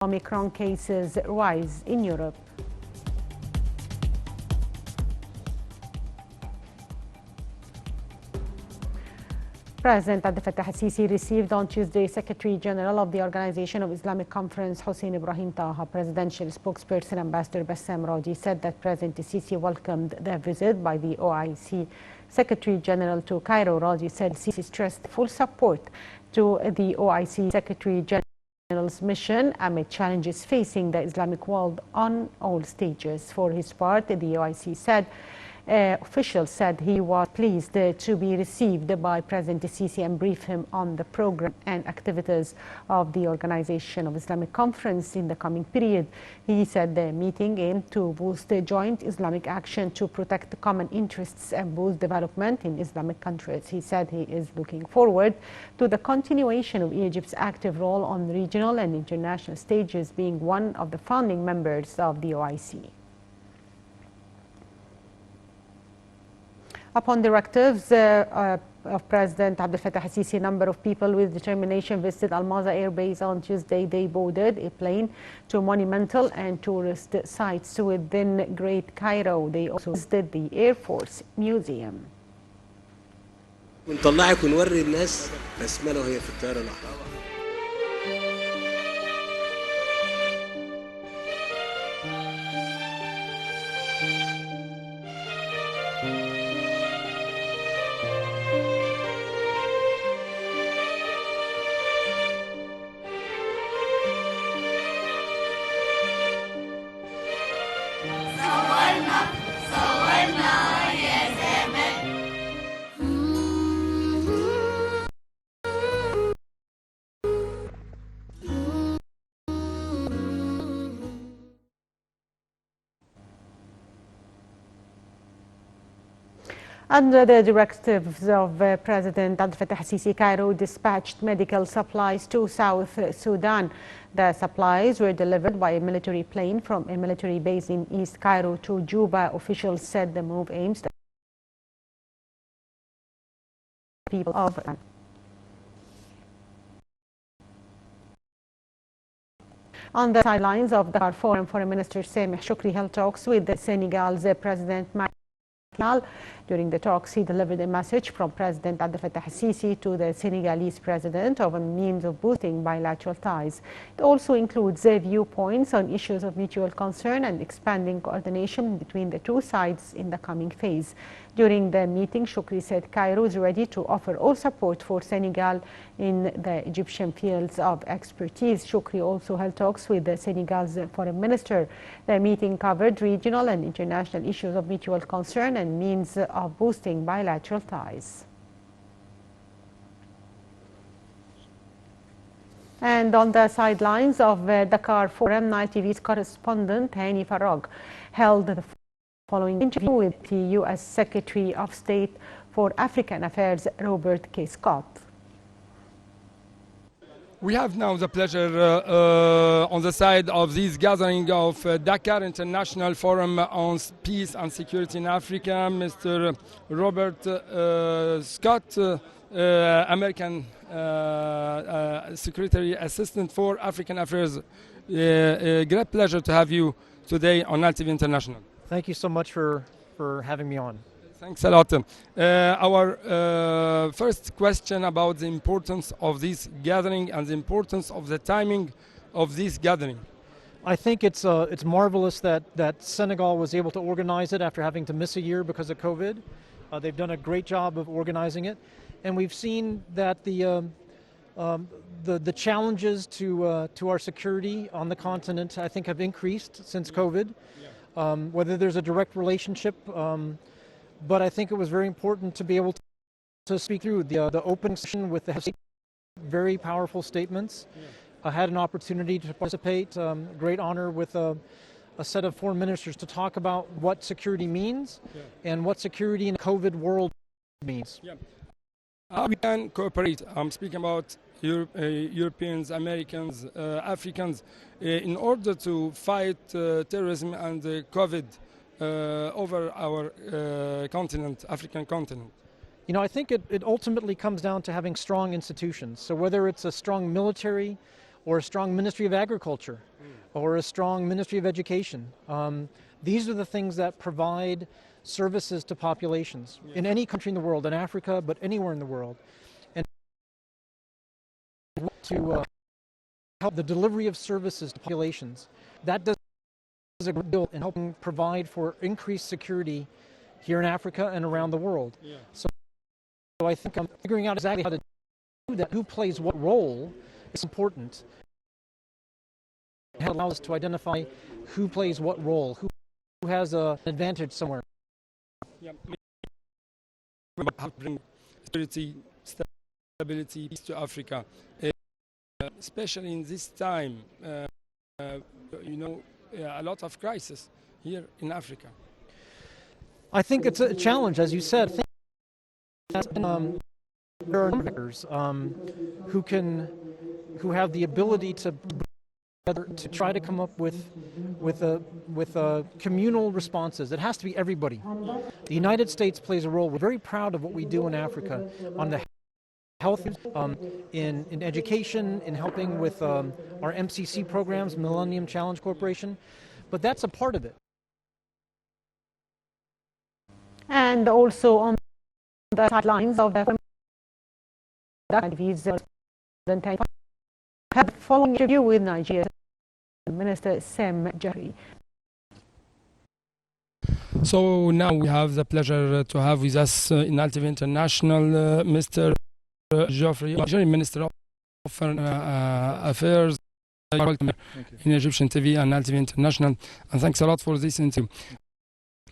Omicron cases rise in Europe. President Abdel Fattah al-Sisi received on Tuesday Secretary General of the Organization of Islamic Conference, Hossein Ibrahim Taha. Presidential spokesperson Ambassador Bassam Raji said that President al-Sisi welcomed the visit by the OIC Secretary General to Cairo. Raji said Sisi stressed full support to the OIC Secretary General's mission amid challenges facing the Islamic world on all stages. For his part, the OIC official said he was pleased to be received by President Sisi and brief him on the program and activities of the Organization of Islamic Conference in the coming period. He said the meeting aimed to boost joint Islamic action to protect common interests and boost development in Islamic countries. He said he is looking forward to the continuation of Egypt's active role on regional and international stages, being one of the founding members of the OIC. Upon directives of President Abdel Fattah al-Sisi, a number of people with determination visited Al-Maza Air Base on Tuesday. They boarded a plane to monumental and tourist sites within Great Cairo. They also visited the Air Force Museum. ونطلعك ونوري الناس بسمله وهي في الطياره الأحمر. Under the directives of President Abdel Fattah al-Sisi, Cairo dispatched medical supplies to South Sudan. The supplies were delivered by a military plane from a military base in East Cairo to Juba. Officials said the move aims to people of On the sidelines of the Dakar Forum, Foreign Minister Sameh Shoukry held talks with Senegal's President During the talks, he delivered a message from President Abdel Fattah al-Sisi to the Senegalese president of a means of boosting bilateral ties. It also includes viewpoints on issues of mutual concern and expanding coordination between the two sides in the coming phase. During the meeting, Shoukry said Cairo is ready to offer all support for Senegal in the Egyptian fields of expertise. Shoukry also held talks with the Senegal's foreign minister. The meeting covered regional and international issues of mutual concern and means of boosting bilateral ties. And on the sidelines of Dakar Forum, Nile TV's correspondent Hani Farag held the following interview with the U.S. Secretary of State for African Affairs, Robert K. Scott. We have now the pleasure on the side of this gathering of Dakar International Forum on Peace and Security in Africa, Mr. Robert Scott, American Secretary Assistant for African Affairs. Great pleasure to have you today on Nile TV International. Thank you so much for having me on. Thanks a lot. Our first question about the importance of this gathering and the importance of the timing of this gathering. I think it's marvelous that Senegal was able to organize it after having to miss a year because of COVID. They've done a great job of organizing it, and we've seen that the challenges to our security on the continent, I think, have increased since COVID. Whether there's a direct relationship. But I think it was very important to be able to speak through the open session with the very powerful statements. I had an opportunity to participate, great honor with a set of foreign ministers to talk about what security means and what security in a COVID world means. How we can cooperate, I'm speaking about Europeans, Americans, Africans, in order to fight terrorism and COVID over our continent, African continent. You know, I think it ultimately comes down to having strong institutions. So whether it's a strong military or a strong Ministry of Agriculture, or a strong Ministry of Education. These are the things that provide services to populations in any country in the world, in Africa, but anywhere in the world. And to help the delivery of services to populations, that does a great deal in helping provide for increased security here in Africa and around the world. So I think figuring out exactly how to do that, who plays what role, is important. It allows us to identify who plays what role, who has an advantage somewhere. Yeah, how to bring security, stability, peace to Africa, especially in this time. A lot of crisis here in Africa. I think it's a challenge, as you said. There are leaders who have the ability to try to come up with communal responses. It has to be everybody. The United States plays a role. We're very proud of what we do in Africa on the health, in education, in helping with our MCC programs, Millennium Challenge Corporation, but that's a part of it. And also on the sidelines of the following interview with Nigeria Minister Sem Jerry. So now we have the pleasure to have with us in Altiv International Mr. Geoffrey, Minister of Foreign Affairs in Egyptian TV and Altiv International, and thanks a lot for this interview.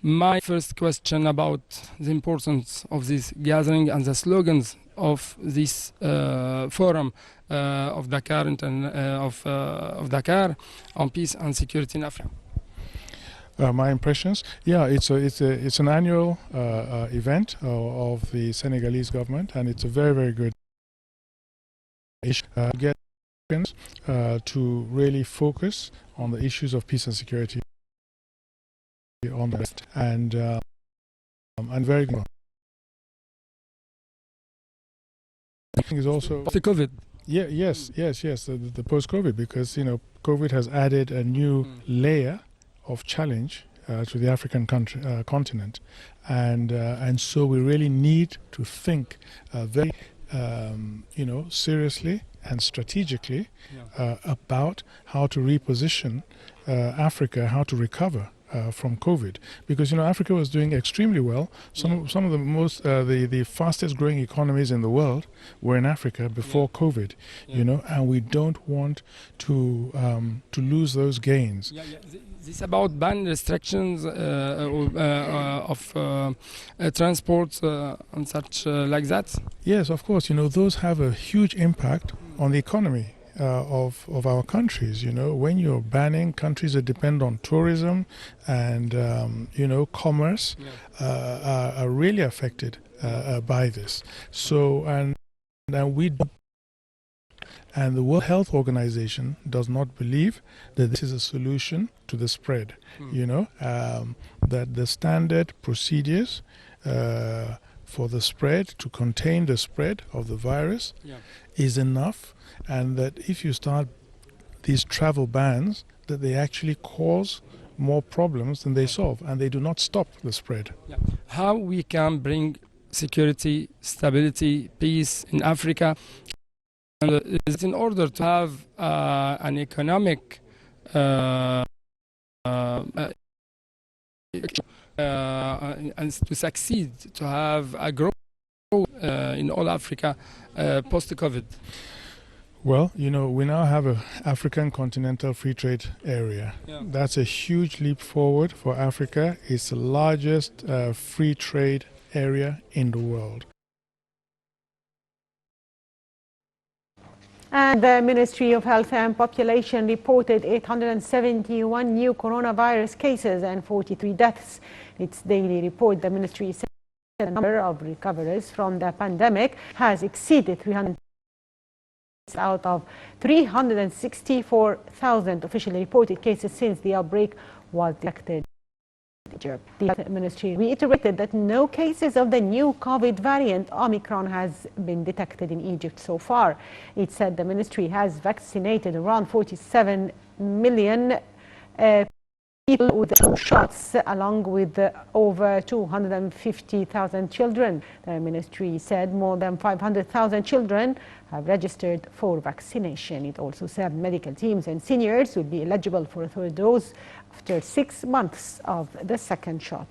My first question about the importance of this gathering and the slogans of this forum of Dakar of Dakar on peace and security in Africa. My impressions, yeah, it's an annual event of the Senegalese government, and it's a very good issue to get to really focus on the issues of peace and security on the West, and very good. I think is also the COVID. Yeah, yes, the post-COVID, because COVID has added a new layer of challenge to the African continent, and so we really need to think very seriously and strategically about how to reposition Africa, how to recover from COVID, because Africa was doing extremely well. Some of the most the fastest growing economies in the world were in Africa before COVID, and we don't want to lose those gains. This about ban restrictions of transport and such like that? Yes, of course. Those have a huge impact on the economy of our countries. When you're banning countries that depend on tourism and commerce, are really affected by this. So and the World Health Organization does not believe that this is a solution to the spread. That the standard procedures for the spread, to contain the spread of the virus, is enough, and that if you start these travel bans, that they actually cause more problems than they solve, and they do not stop the spread. How we can bring security, stability, peace in Africa, and is in order to have an economic and to succeed, to have a growth in all Africa post-COVID? Well, we now have an African Continental Free Trade Area. That's a huge leap forward for Africa. It's the largest free trade area in the world. And the Ministry of Health and Population reported 871 new coronavirus cases and 43 deaths. Its daily report, the ministry said the number of recoveries from the pandemic has exceeded 300 out of 364,000 officially reported cases since the outbreak was detected Egypt. The Health Ministry reiterated that no cases of the new COVID variant Omicron has been detected in Egypt so far. It said the ministry has vaccinated around 47 million people with 2 shots, along with over 250,000 children. The ministry said more than 500,000 children have registered for vaccination. It also said medical teams and seniors will be eligible for a third dose after 6 months of the second shot.